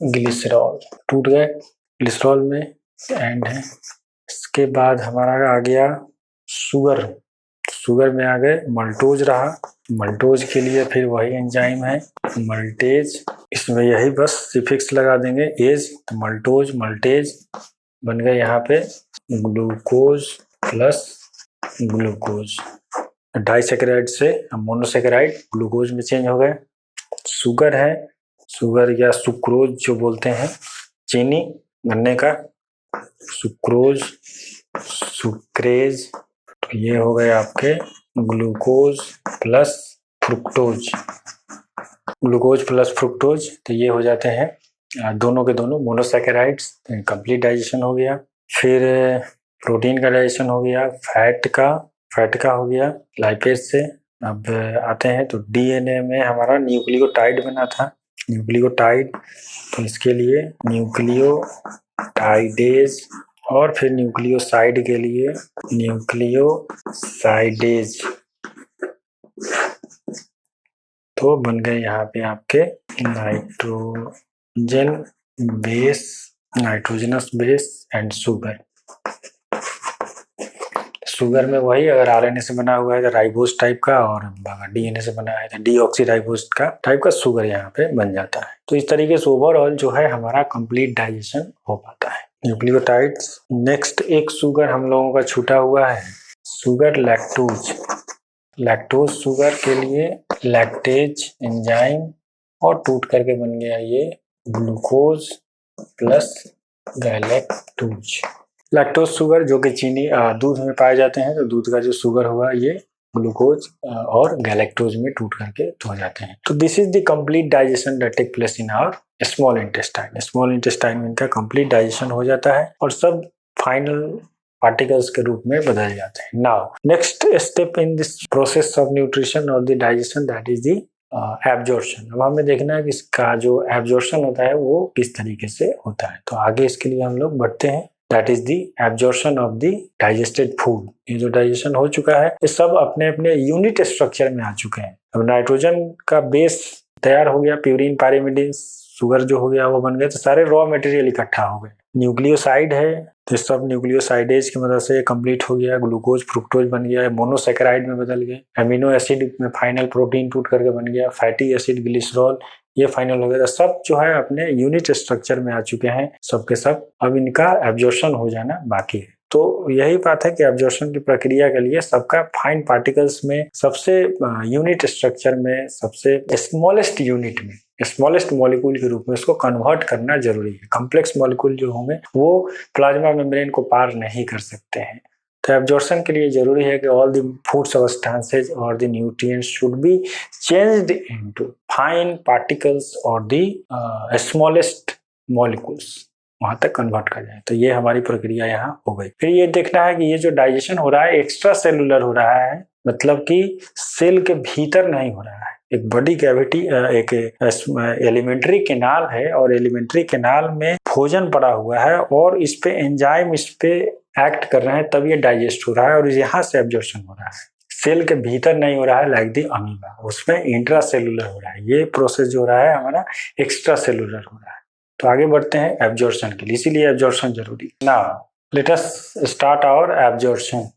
Speaker 1: ग्लिसरॉल टूट गए ग्लिसरॉल में, एंड है। इसके बाद हमारा आ गया शुगर, शुगर में आ गए मल्टोज रहा, मल्टोज के लिए फिर वही एंजाइम है मल्टेज, इसमें यही बस सिफिक्स लगा देंगे एज, तो मल्टोज मल्टेज बन गए यहाँ पे ग्लूकोज प्लस ग्लूकोज, डाइसैकेराइड से मोनोसैकेराइड ग्लूकोज में चेंज हो गए। शुगर है, शुगर या सुक्रोज जो बोलते हैं, चीनी गन्ने का, सुक्रोज सुक्रेज, तो ये हो गए आपके glucose plus fructose, glucose plus fructose, तो ये हो जाते हैं दोनों के दोनों मोनोसैकेराइड्स। कंप्लीट डाइजेशन हो गया। फिर प्रोटीन का डाइजेशन हो गया, फैट का हो गया लाइपेज से। अब आते हैं तो डीएनए में हमारा न्यूक्लियोटाइड बना था, न्यूक्लियोटाइड, तो इसके लिए न्यूक्लियोटाइडेज और फिर न्यूक्लियोसाइड के लिए न्यूक्लियोसाइडेज, तो बन गए यहाँ पे आपके nitrogenous base and sugar. Sugar में वही, अगर आरएनए से बना हुआ है तो राइबोज टाइप का, और डीएनए से बना है तो डीऑक्सीराइबोज का टाइप का शुगर यहाँ पे बन जाता है। तो इस तरीके से ओवरऑल जो है हमारा कंप्लीट डाइजेशन हो पाता है न्यूक्लियोटाइड्स। नेक्स्ट एक शुगर हम लोगों का छूटा हुआ है, शुगर लैक्टोज। लैक्टोज शुगर के लिए लैक्टेज एंजाइम और टूट करके बन गया ये glucose plus galactose. Lactose sugar जो कि चीनी दूध में पाए जाते हैं, तो दूध का जो शुगर हुआ ये ग्लूकोज और गैलेक्टोज में टूट करके हो जाते हैं। तो this is the complete digestion that take place in our small intestine. Small intestine में इनका कंप्लीट डाइजेशन हो जाता है और सब फाइनल पार्टिकल्स के रूप में बदल जाते हैं। Now next step in this process of nutrition और the digestion that is the absorption. अब हमें देखना है कि इसका जो एब्जॉर्प्शन होता है वो किस तरीके से होता है। तो आगे इसके लिए हम लोग बढ़ते हैं, that is the absorption of the digested food. ये जो डाइजेशन हो चुका है ये सब अपने अपने यूनिट स्ट्रक्चर में आ चुके हैं। अब नाइट्रोजन का बेस तैयार हो गया, प्यूरिन पायरिमिडीन शुगर जो हो गया वो बन गए, तो सारे रॉ मटेरियल इकट्ठा हो गए। न्यूक्लियोसाइड है तो सब न्यूक्लियोसाइडेज की मदद से कंप्लीट हो गया, ग्लूकोज फ्रुक्टोज बन गया, मोनोसैकेराइड में बदल गए, एमिनो एसिड में फाइनल प्रोटीन टूट करके बन गया, फैटी एसिड ग्लिसरॉल ये फाइनल हो गया। सब जो है अपने यूनिट स्ट्रक्चर में आ चुके हैं सब के सब। अब इनका एब्जॉर्प्शन हो जाना बाकी है। तो यही बात है कि एब्जॉर्प्शन की प्रक्रिया के लिए सबका फाइन पार्टिकल्स में, सबसे यूनिट स्ट्रक्चर में, सबसे स्मॉलेस्ट यूनिट में, स्मॉलेस्ट मॉलिक्यूल के रूप में इसको कन्वर्ट करना जरूरी है। कॉम्प्लेक्स मॉलिक्यूल जो होंगे वो प्लाज्मा मेम्ब्रेन को पार नहीं कर सकते हैं, तो एब्जॉर्प्शन के लिए जरूरी है कि ऑल द फूड सब्सटेंसेज और the nutrients should be changed into fine particles और द स्मॉलेस्ट मॉलिक्यूल्स, वहां तक कन्वर्ट कर जाए। तो ये हमारी प्रक्रिया यहाँ हो गई। फिर ये देखना है कि ये जो डाइजेशन हो रहा है एक्स्ट्रा सेलुलर हो रहा है, मतलब कि सेल के भीतर नहीं हो रहा है। एक बड़ी कैविटी, एक एलिमेंट्री कैनाल है और एलिमेंट्री कैनाल में भोजन पड़ा हुआ है और इस पे एंजाइम इस पे एक्ट कर रहे हैं, तब ये डाइजेस्ट हो रहा है और यहाँ से एब्जॉर्प्शन हो रहा है। सेल के भीतर नहीं हो रहा है लाइक दी अमीबा, उसमें इंट्रा सेलुलर हो रहा है। ये प्रोसेस जो हो रहा है हमारा एक्स्ट्रा सेलुलर हो रहा है। तो आगे बढ़ते हैं एब्जॉर्प्शन के लिए, इसीलिए एब्जॉर्प्शन जरूरी। Now let us start our absorption.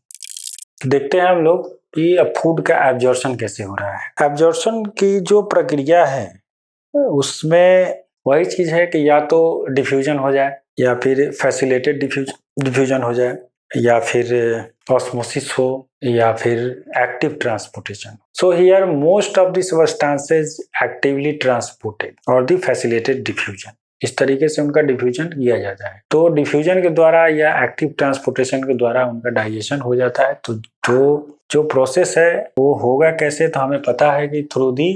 Speaker 1: देखते हैं हम लोग कि अब फूड का एब्जॉर्प्शन कैसे हो रहा है। एब्जॉर्प्शन की जो प्रक्रिया है उसमें वही चीज है कि या तो डिफ्यूजन हो जाए या फिर फैसिलिटेटेड डिफ्यूजन हो जाए या फिर ऑस्मोसिस हो या फिर active transportation. So here most of the substances actively transported और द फैसिलिटेटेड डिफ्यूजन, इस तरीके से उनका डिफ्यूजन किया जाता है। तो डिफ्यूजन के द्वारा या एक्टिव ट्रांसपोर्टेशन के द्वारा उनका डाइजेशन हो जाता है। तो जो प्रोसेस है वो होगा कैसे, तो हमें पता है कि थ्रू दी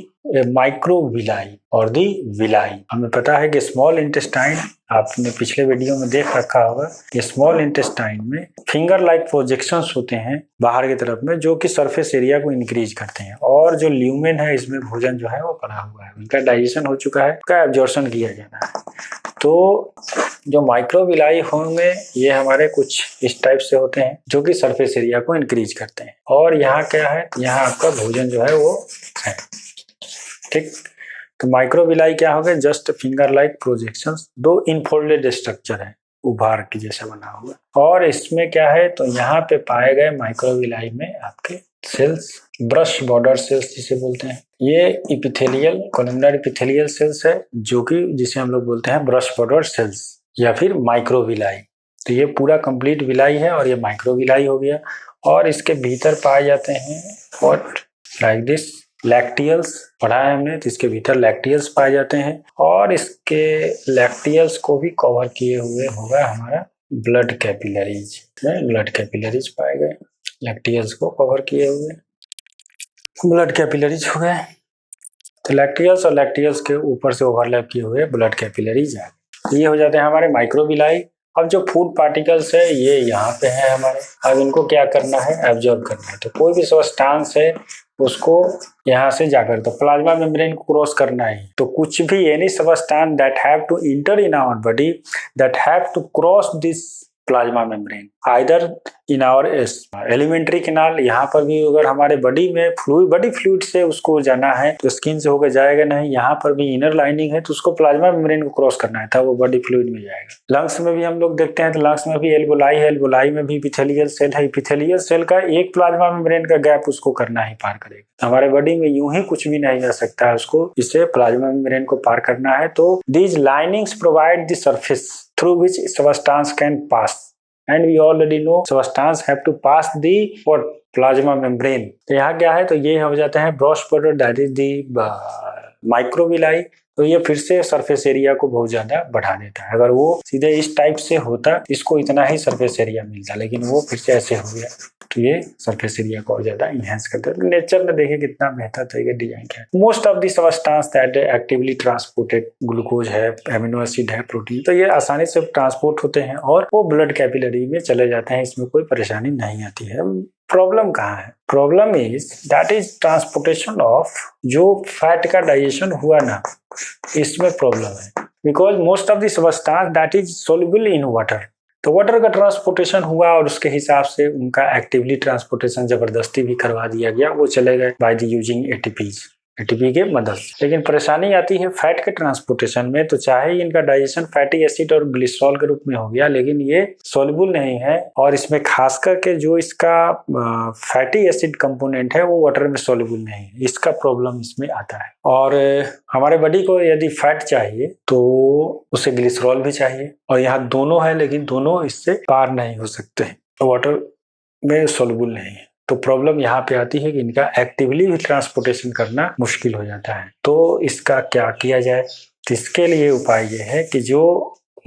Speaker 1: माइक्रोविलाई और दी विलाई। हमें पता है कि स्मॉल इंटेस्टाइन, आपने पिछले वीडियो में देख रखा होगा कि स्मॉल इंटेस्टाइन में फिंगर लाइक प्रोजेक्शंस होते हैं बाहर की तरफ में, जो कि सरफेस एरिया को इंक्रीज करते हैं। और जो ल्यूमेन है इसमें भोजन जो है वो पड़ा हुआ है, उनका डाइजेशन हो चुका है, उसका एब्जॉर्प्शन किया जाना है। तो जो माइक्रोविलाई होंगे ये हमारे कुछ इस टाइप से होते हैं जो कि सरफेस एरिया को इंक्रीज करते हैं। और यहाँ क्या है, यहाँ आपका भोजन जो है वो है, ठीक। तो माइक्रोविलाई क्या हो गए, जस्ट फिंगर लाइक प्रोजेक्शंस, दो इनफोल्डेड स्ट्रक्चर है उभार की जैसा बना हुआ। और इसमें क्या है, तो यहाँ पे पाए गए माइक्रोविलाई में आपके सेल्स, ब्रश बॉर्डर सेल्स जिसे बोलते हैं, ये इपिथेलियल कोलमनर इपिथेलियल सेल्स है, जो कि जिसे हम लोग बोलते हैं ब्रश बॉर्डर सेल्स या फिर माइक्रोविलाई। तो ये पूरा कंप्लीट विलाई है और ये माइक्रोविलाई हो गया। और इसके भीतर पाए जाते हैं व्हाट लाइक दिस लैक्टियल्स, पढ़ा है हमने, तो इसके भीतर लैक्टियल्स पाए जाते हैं। और इसके लैक्टियल्स को भी कवर किए हुए होगा हमारा ब्लड कैपिलरीज, ब्लड कैपिलरीज पाए गए, लैक्टियल्स को कवर किए हुए ब्लड कैपिलरीज हो गए। तो लैक्टियल्स और लैक्टियल्स के ऊपर से ओवरलैप किए हुए ब्लड कैपिलरीज है, ये हो जाते हैं हमारे माइक्रोविलाई। अब जो फूड पार्टिकल्स है ये यहाँ पे है हमारे, अब इनको क्या करना है, एब्जॉर्ब करना है। तो कोई भी सब्सटेंस है उसको यहाँ से जाकर तो प्लाज्मा मेम्ब्रेन को क्रॉस करना है। तो कुछ भी any substance that have to enter in our body that have to cross this plasma membrane either in our elementary canal, यहाँ पर भी अगर हमारे बॉडी में बॉडी फ्लूइड से उसको जाना है तो स्किन से होकर जाएगा नहीं, यहाँ पर भी इनर लाइनिंग है तो उसको प्लाज्मा मेम्ब्रेन को क्रॉस करना है तब वो बॉडी फ्लूइड में जाएगा। लंग्स में भी हम लोग देखते हैं तो लंग्स में भी एल्वोलाई है, एल्वोलाई में भी इपिथेलियल सेल है, इपिथेलियल सेल का एक प्लाज्मा मेम्ब्रेन का गैप उसको करना ही पार करेगा। हमारे बॉडी में यूं ही कुछ भी नहीं जा सकता है, उसको इससे प्लाज्मा मेम्ब्रेन को पार करना है। तो these linings provide the surface through which substance can pass and we already know substance have to pass the what plasma membrane। तो यहाँ क्या है, तो ये हो जाता है brush border that is the microvilli. तो ये फिर से सरफेस एरिया को बहुत ज्यादा बढ़ा देता है। अगर वो सीधे इस टाइप से होता इसको इतना ही सरफेस एरिया मिलता, लेकिन वो फिर से ऐसे हो गया तो ये सरफेस एरिया को और ज्यादा इनहेंस करता है। नेचर ने देखिए कितना बेहतर तरीके डिजाइन किया है। Most of the substance that actively transported, glucose है, अमीनो एसिड है, प्रोटीन, तो ये आसानी से ट्रांसपोर्ट होते हैं और वो ब्लड कैपिलरी में चले जाते हैं, इसमें कोई परेशानी नहीं आती है। प्रॉब्लम कहाँ है, problem is that is transportation of जो फैट का डाइजेशन हुआ ना, इसमें प्रॉब्लम है। Because most of the substance that is soluble in water, तो वाटर का ट्रांसपोर्टेशन हुआ और उसके हिसाब से उनका एक्टिवली ट्रांसपोर्टेशन जबरदस्ती भी करवा दिया गया, वो चले गए बाय द यूजिंग एटीपी के मदद। लेकिन परेशानी आती है फैट के ट्रांसपोर्टेशन में, तो चाहे इनका डाइजेशन फैटी एसिड और ग्लिसरॉल के रूप में हो गया लेकिन ये सोल्युबल नहीं है, और इसमें खास करके जो इसका फैटी एसिड कंपोनेंट है वो वाटर में सोल्युबल नहीं है, इसका प्रॉब्लम इसमें आता है। और हमारे बॉडी को यदि फैट चाहिए तो उसे ग्लिसरॉल भी चाहिए, और यहाँ दोनों है लेकिन दोनों इससे पार नहीं हो सकते, वाटर में सोल्युबल नहीं है। तो प्रॉब्लम यहाँ पे आती है कि इनका एक्टिवली भी ट्रांसपोर्टेशन करना मुश्किल हो जाता है। तो इसका क्या किया जाए, तो इसके लिए उपाय ये है कि जो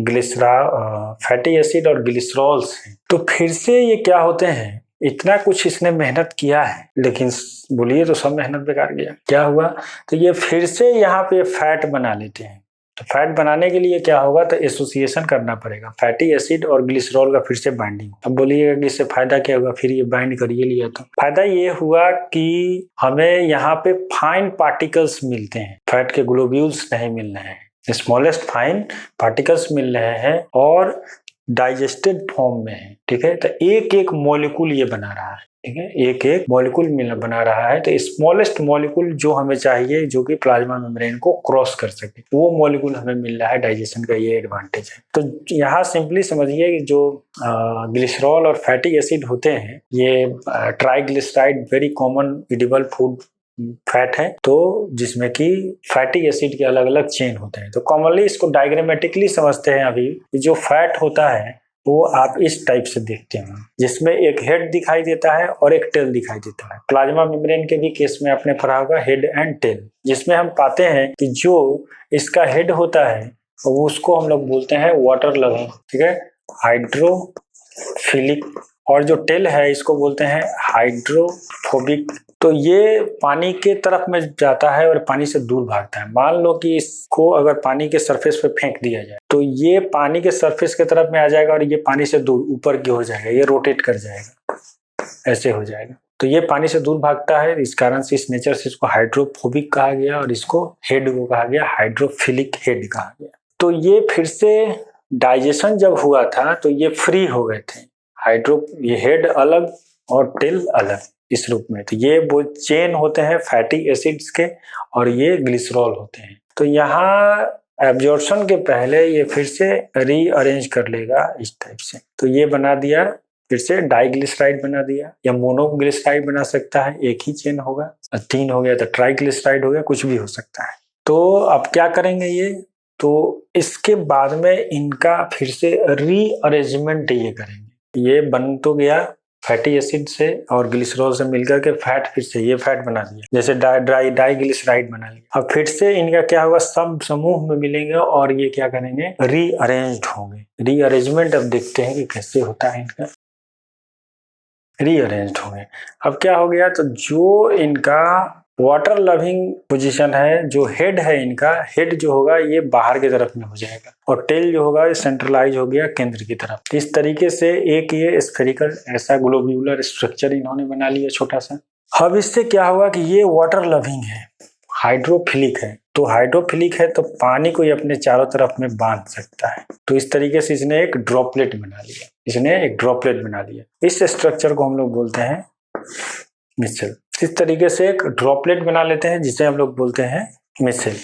Speaker 1: फैटी एसिड और ग्लिसरॉल्स हैं। तो फिर से ये क्या होते हैं, इतना कुछ इसने मेहनत किया है लेकिन बोलिए तो सब मेहनत बेकार गया। क्या हुआ, तो ये फिर से यहाँ पे फैट बना लेते हैं। तो फैट बनाने के लिए क्या होगा, तो एसोसिएशन करना पड़ेगा फैटी एसिड और ग्लिसरॉल का फिर से बाइंडिंग। अब बोलिएगा कि इससे फायदा क्या होगा, फिर ये बाइंड करिए लिया तो फायदा ये हुआ कि हमें यहाँ पे फाइन पार्टिकल्स मिलते हैं, फैट के ग्लोब्यूल्स नहीं मिल रहे हैं, स्मॉलेस्ट फाइन पार्टिकल्स मिल रहे हैं और डाइजेस्टेड फॉर्म में है। ठीक है, तो एक एक मॉलिक्यूल ये बना रहा है। ठीक है, एक एक मॉलिक्यूल बना रहा है। तो स्मॉलेस्ट मॉलिक्यूल जो हमें चाहिए, जो कि प्लाज्मा मेम्ब्रेन को क्रॉस कर सके, वो मॉलिक्यूल हमें मिल रहा है। डाइजेशन का ये एडवांटेज है। तो यहाँ सिंपली समझिए कि जो ग्लिसरॉल और फैटी एसिड होते हैं, ये triglyceride very common edible food fat है, तो जिसमें कि फैटी एसिड के अलग अलग चेन होते हैं। तो कॉमनली इसको डायग्रामेटिकली समझते हैं। अभी जो फैट होता है वो आप इस टाइप से देखते हैं, जिसमें एक हेड दिखाई देता है और एक टेल दिखाई देता है। प्लाज्मा मेम्ब्रेन के भी केस में आपने पढ़ा होगा हेड एंड टेल, जिसमें हम पाते हैं कि जो इसका हेड होता है वो उसको हम लोग बोलते हैं वाटर लविंग, ठीक है, हाइड्रोफिलिक, और जो टेल है इसको बोलते हैं हाइड्रोफोबिक। तो ये पानी के तरफ में जाता है और पानी से दूर भागता है। मान लो कि इसको अगर पानी के सरफेस पे फेंक दिया जाए तो ये पानी के सरफेस के तरफ में आ जाएगा और ये पानी से दूर ऊपर की हो जाएगा, ये रोटेट कर जाएगा, ऐसे हो जाएगा। तो ये पानी से दूर भागता है, इस कारण से इस नेचर से इसको हाइड्रोफोबिक कहा गया और इसको हेड को कहा गया हाइड्रोफिलिक हेड कहा गया। तो ये फिर से डाइजेशन जब हुआ था तो ये फ्री हो गए थे, ये हेड अलग और टेल अलग इस रूप में। तो ये वो चेन होते हैं फैटी एसिड्स के और ये ग्लिसरॉल होते हैं। तो यहाँ एब्जॉर्प्शन के पहले ये फिर से रीअरेंज कर लेगा इस टाइप से। तो ये बना दिया, फिर से डाइग्लिसराइड बना दिया या मोनोग्लिसराइड बना सकता है, एक ही चेन होगा। 3 हो गया तो ट्राइग्लिसराइड हो गया, कुछ भी हो सकता है। तो अब क्या करेंगे ये, तो इसके बाद में इनका फिर से रीअरेंजमेंट ये करेंगे। ये बन तो गया फैटी एसिड से और ग्लिसरॉल से मिलकर के फैट, फिर से ये फैट बना दिया, जैसे डाइग्लिसराइड बना लिया। अब फिर से इनका क्या होगा, सब समूह में मिलेंगे और ये क्या करेंगे, रीअरेंज्ड होंगे। रीअरेंजमेंट अब देखते हैं कि कैसे होता है इनका, रीअरेंज्ड होंगे। अब क्या हो गया, तो जो इनका वाटर लविंग पोजीशन है, जो हेड है इनका, हेड जो होगा ये बाहर की तरफ में हो जाएगा और टेल जो होगा ये सेंट्रलाइज हो गया केंद्र की तरफ। इस तरीके से एक ये स्फेरिकल ऐसा ग्लोब्यूलर स्ट्रक्चर इन्होंने बना लिया छोटा सा। अब इससे क्या होगा कि ये वाटर लविंग है, हाइड्रोफिलिक है। तो हाइड्रोफिलिक है तो पानी को ये अपने चारों तरफ में बांध सकता है। तो इस तरीके से इसने एक ड्रॉपलेट बना लिया, इस स्ट्रक्चर को हम लोग बोलते हैं मिसेल। इस तरीके से एक ड्रॉपलेट बना लेते हैं जिसे हम लोग बोलते हैं मिसेल।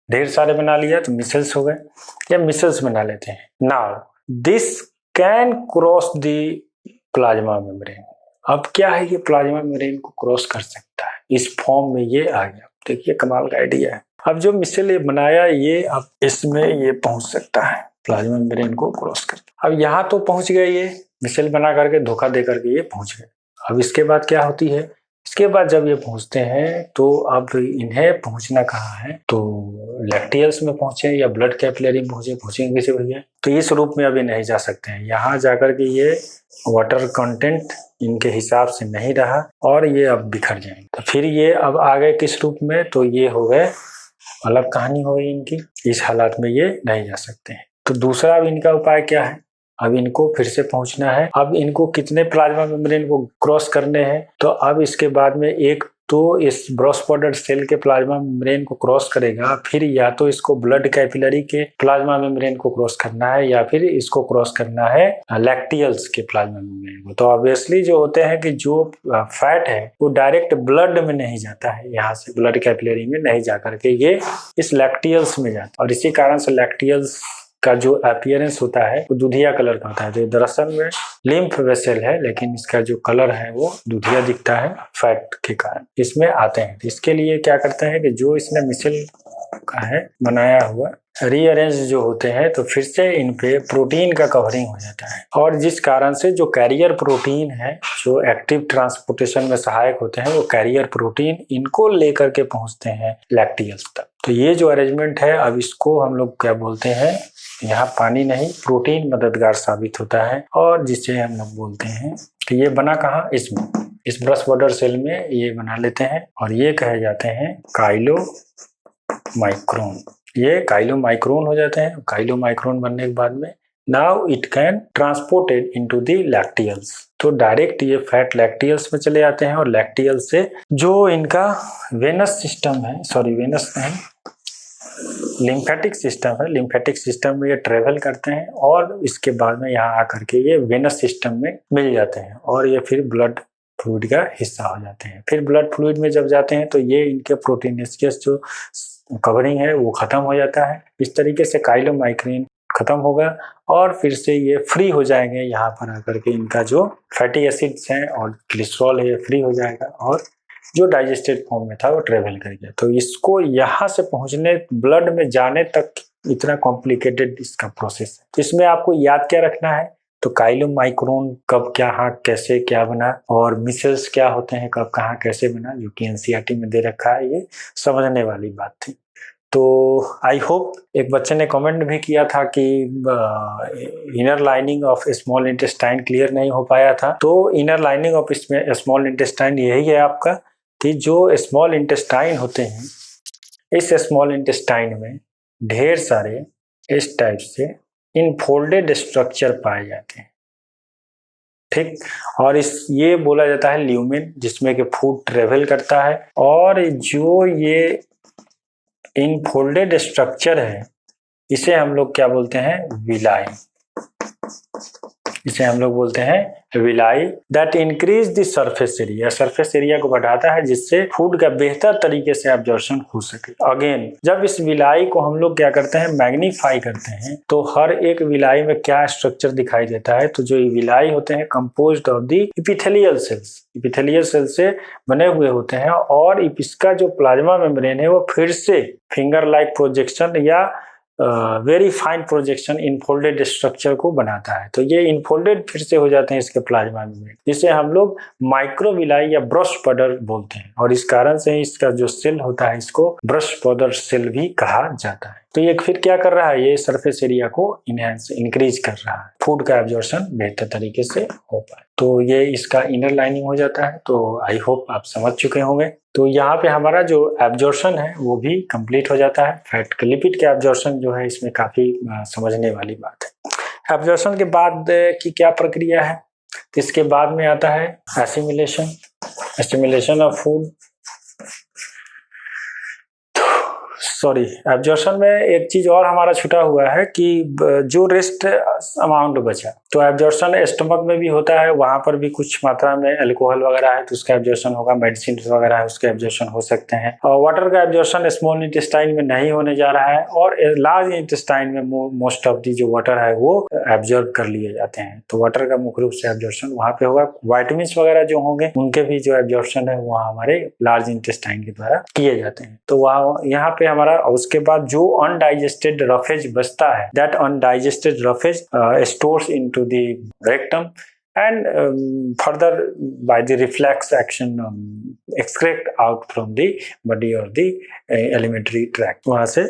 Speaker 1: ढेर सारे बना लिया तो मिसेल्स हो गए, या मिसेल्स बना लेते हैं। Now this can cross the plasma membrane. अब क्या है, ये प्लाज्मा मेम्ब्रेन को क्रॉस कर सकता है, इस फॉर्म में ये आ गया। देखिए कमाल का आइडिया है। अब जो मिसेल ये बनाया, ये अब इसमें ये पहुंच सकता है प्लाज्मा मेम्ब्रेन को क्रॉस करके। अब यहाँ तो पहुंच गए, ये मिसेल बना करके धोखा दे करके ये पहुंच गए। अब इसके बाद क्या होती है, इसके बाद जब ये पहुंचते हैं तो अब इन्हें पहुंचना कहाँ है, तो लैक्टियल्स में पहुंचे या ब्लड कैपिलरी में पहुंचेंगे किसी भैया। तो इस रूप में अभी नहीं जा सकते हैं, यहाँ जाकर के ये वाटर कंटेंट इनके हिसाब से नहीं रहा और ये अब बिखर जाएंगे। तो फिर ये अब आ गए किस रूप में, तो ये हो गए अलग कहानी हो गई इनकी। इस हालात में ये नहीं जा सकते हैं। तो दूसरा अब इनका उपाय क्या है, अब इनको फिर से पहुंचना है। अब इनको कितने प्लाज्मा मेम्ब्रेन को क्रॉस करने हैं, तो अब इसके बाद में एक तो इस ब्रॉस बॉर्डर्ड सेल के प्लाज्मा मेम्ब्रेन को क्रॉस करेगा, फिर या तो इसको ब्लड कैपिलरी के प्लाज्मा मेम्ब्रेन को क्रॉस करना है या फिर इसको क्रॉस करना है लैक्टियल्स के प्लाज्मा मेम्ब्रेन को। तो ऑब्वियसली जो होते हैं कि जो फैट है वो डायरेक्ट ब्लड में नहीं जाता है, यहाँ से ब्लड कैपिलरी में नहीं जाकर के ये इस लैक्टियल्स में जाता है और इसी कारण से लैक्टियल्स का जो अपीयरेंस होता है वो दूधिया कलर का होता है। तो दरअसल में लिम्फ वेसल है, लेकिन इसका जो कलर है वो दूधिया दिखता है फैट के कारण इसमें आते हैं। तो इसके लिए क्या करते हैं कि जो इसने मिसेल का है बनाया हुआ, रीअरेंज जो होते हैं तो फिर से इन पे प्रोटीन का कवरिंग हो जाता है, और जिस कारण से जो कैरियर प्रोटीन है जो एक्टिव ट्रांसपोर्टेशन में सहायक होते हैं वो कैरियर प्रोटीन इनको लेकर के पहुंचते हैं लैक्टियल्स तक। तो ये जो अरेंजमेंट है अब इसको हम लोग क्या बोलते हैं, यहाँ पानी नहीं प्रोटीन मददगार साबित होता है, और जिसे हम लोग बोलते हैं कि ये बना कहाँ, इसमें इस ब्रश बॉर्डर सेल में ये बना लेते हैं, और ये कहे जाते हैं काइलोमाइक्रोन। ये काइलोमाइक्रोन हो जाते हैं। काइलोमाइक्रोन बनने के बाद में now it can transported into the lacteals, तो डायरेक्ट ये फैट लैक्टियल्स में चले जाते हैं, और लैक्टियल्स से जो इनका वेनस सिस्टम है, सॉरी वेनस नहीं लिम्फेटिक सिस्टम है, लिम्फेटिक सिस्टम में ये ट्रेवल करते हैं, और इसके बाद में यहाँ आकर के ये वेनस सिस्टम में मिल जाते हैं, और ये फिर ब्लड फ्लूइड का हिस्सा हो जाते हैं। फिर ब्लड फ्लूइड में जब जाते हैं तो ये इनके प्रोटीनेशियस जो कवरिंग है वो खत्म हो जाता है। इस तरीके से काइलोमाइक्रिन खत्म होगा, और फिर से ये फ्री हो जाएंगे यहाँ पर आकर के, इनका जो फैटी एसिड्स हैं और ग्लिसरॉल है ये फ्री हो जाएगा, और जो डाइजेस्टेड फॉर्म में था वो ट्रेवल कर गया। तो इसको यहाँ से पहुंचने, ब्लड में जाने तक इतना कॉम्प्लिकेटेड इसका प्रोसेस है। इसमें आपको याद क्या रखना है, तो काइलोमाइक्रोन कब क्या हाँ कैसे क्या बना, और मिसल्स क्या होते हैं कब कहाँ कैसे बना, जो कि एनसीईआरटी में दे रखा है, ये समझने वाली बात थी। तो आई होप, एक बच्चे ने कमेंट भी किया था कि inner lining of small intestine clear नहीं हो पाया था, तो inner lining of small intestine यही है आपका कि जो स्मॉल इंटेस्टाइन होते हैं, इस स्मॉल इंटेस्टाइन में ढेर सारे इस टाइप से इनफोल्डेड स्ट्रक्चर पाए जाते हैं, ठीक। और ये बोला जाता है ल्यूमेन, जिसमें कि फूड ट्रेवल करता है, और जो ये इनफोल्डेड स्ट्रक्चर है इसे हम लोग क्या बोलते हैं, विलाई। इसे हम लोग बोलते हैं villi. That increase the surface area, surface area को बढ़ाता है जिससे फूड का बेहतर तरीके से एब्जॉर्प्शन हो सके। अगेन जब इस विलाई को हम लोग क्या करते हैं, मैग्नीफाई करते हैं, तो हर एक विलाई में क्या स्ट्रक्चर दिखाई देता है, तो जो ये विलाई होते हैं composed of the epithelial cells, epithelial cell से बने हुए होते हैं, और इसका जो प्लाज्मा मेम्ब्रेन है वो फिर से फिंगर लाइक प्रोजेक्शन या very fine projection infolded structure को बनाता है। तो ये इनफोल्डेड फिर से हो जाते हैं इसके प्लाज्मा में, जिसे हम लोग माइक्रोविलाई या ब्रश पॉडर बोलते हैं, और इस कारण से इसका जो सेल होता है इसको ब्रश पॉडर सेल भी कहा जाता है। तो ये फिर क्या कर रहा है, ये सरफेस एरिया को इंक्रीज कर रहा है, फूड का एब्जॉर्प्शन बेहतर तरीके से हो पाए। तो ये इसका इनर लाइनिंग हो जाता है। तो आई होप आप समझ चुके होंगे। तो यहाँ पे हमारा जो एब्जॉर्प्शन है वो भी कंप्लीट हो जाता है। फैट लिपिड के एब्जॉर्प्शन जो है इसमें काफी समझने वाली बात है। एब्जॉर्प्शन के बाद की क्या प्रक्रिया है, तो इसके बाद में आता है assimilation of food. Sorry, absorption में एक चीज और हमारा छूटा हुआ है कि जो रेस्ट अमाउंट बचा, तो एब्जॉर्प्शन स्टमक में भी होता है, वहां पर भी कुछ मात्रा में अल्कोहल वगैरह है तो उसका एब्जॉर्प्शन होगा, मेडिसिन वगैरह है उसके एब्जॉर्प्शन हो सकते हैं। और वाटर का एब्जॉर्प्शन स्मॉल इंटेस्टाइन में नहीं होने जा रहा है, और लार्ज इंटेस्टाइन में मोस्ट ऑफ दी जो वाटर है वो एब्जॉर्ब कर लिए जाते हैं। तो वाटर का मुख्य रूप से एब्जॉर्प्शन वहां पे होगा। वाइटामिन वगैरह जो होंगे उनके भी जो एब्जॉर्प्शन है वो हमारे लार्ज इंटेस्टाइन के द्वारा किए जाते हैं। तो वहाँ यहाँ पे हमारा, उसके बाद जो अनडाइजेस्टेड रफेज बचता है, that undigested roughage stores into the rectum and further by the reflex action excrete out from the body or the alimentary tract, वहां से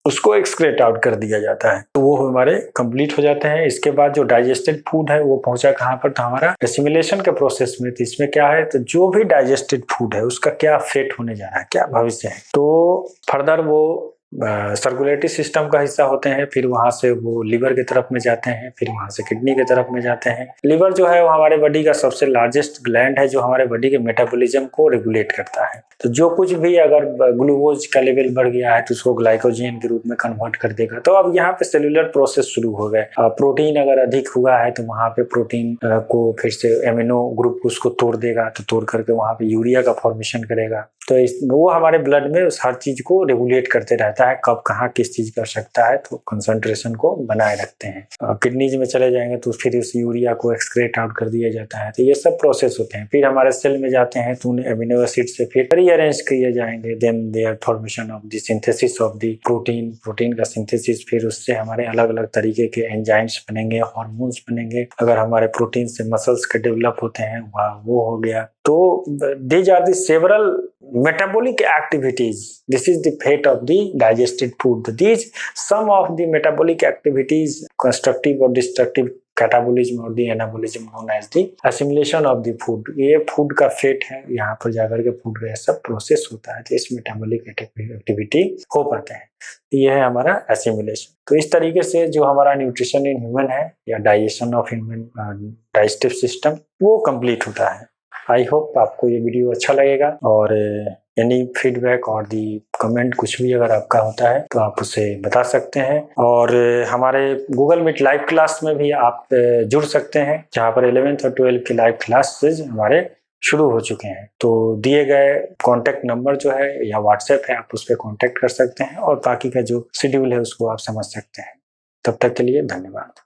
Speaker 1: उसको एक्सक्रेट आउट कर दिया जाता है। तो वो हमारे कंप्लीट हो जाते हैं। इसके बाद जो डाइजेस्टेड फूड है वो पहुंचा कहाँ पर, तो हमारा एसिमिलेशन के प्रोसेस में। तो इसमें क्या है, तो जो भी डाइजेस्टेड फूड है उसका क्या फेट होने जा रहा है, क्या भविष्य है, तो फर्दर वो सर्कुलेटरी सिस्टम का हिस्सा होते हैं, फिर वहां से वो लिवर की तरफ में जाते हैं, फिर वहां से किडनी की तरफ में जाते हैं। लिवर जो है वो हमारे बॉडी का सबसे लार्जेस्ट ग्लैंड है जो हमारे बॉडी के मेटाबॉलिज्म को रेगुलेट करता है। तो जो कुछ भी अगर ग्लूकोज का लेवल बढ़ गया है तो उसको ग्लाइकोजन के रूप में कन्वर्ट कर देगा। तो अब यहाँ पे सेलुलर प्रोसेस शुरू हो गए। प्रोटीन अगर अधिक हुआ है तो वहां पे प्रोटीन को फिर से एमिनो ग्रुप उसको तोड़ देगा, तो तोड़ करके वहां पे यूरिया का फॉर्मेशन करेगा, तो वो हमारे ब्लड में उस हर चीज को रेगुलेट करते रहता है, कब कहाँ किस चीज की आवश्यकता है, तो कंसंट्रेशन को बनाए रखते हैं। किडनीज में चले जाएंगे तो फिर उस यूरिया को एक्सक्रेट आउट कर दिया जाता है। तो ये सब प्रोसेस होते हैं। फिर हमारे सेल में जाते हैं तो उन्हें अमीनो एसिड से फिर रीअरेंज किए जाएंगे, then there formation of the synthesis of the protein का सिंथेसिस, फिर उससे हमारे अलग अलग तरीके के एंजाइम्स बनेंगे, हार्मोन्स बनेंगे। अगर हमारे प्रोटीन से मसल्स के डेवलप होते हैं वो हो गया। तो these are the several metabolic activities. This is the fate of the digested food. These some of the metabolic activities, constructive or destructive catabolism और the anabolism known as the assimilation of the food. ये food का fate है, यहाँ पर जाकर के food का सब प्रोसेस होता है, तो इस मेटाबॉलिक एक्टिविटी हो पाते हैं। ये है हमारा एसिमिलेशन। तो इस तरीके से जो हमारा न्यूट्रिशन इन ह्यूमन है या digestion of human digestive system वो कंप्लीट होता है। आई होप आपको ये वीडियो अच्छा लगेगा, और एनी फीडबैक और दी कमेंट कुछ भी अगर आपका होता है तो आप उसे बता सकते हैं। और हमारे गूगल मीट लाइव क्लास में भी आप जुड़ सकते हैं, जहाँ पर 11th और 12th की लाइव क्लासेज हमारे शुरू हो चुके हैं। तो दिए गए कॉन्टैक्ट नंबर जो है या व्हाट्सएप है, आप उस पर कॉन्टैक्ट कर सकते हैं और बाकी का जो शेड्यूल है उसको आप समझ सकते हैं। तब तक के लिए धन्यवाद।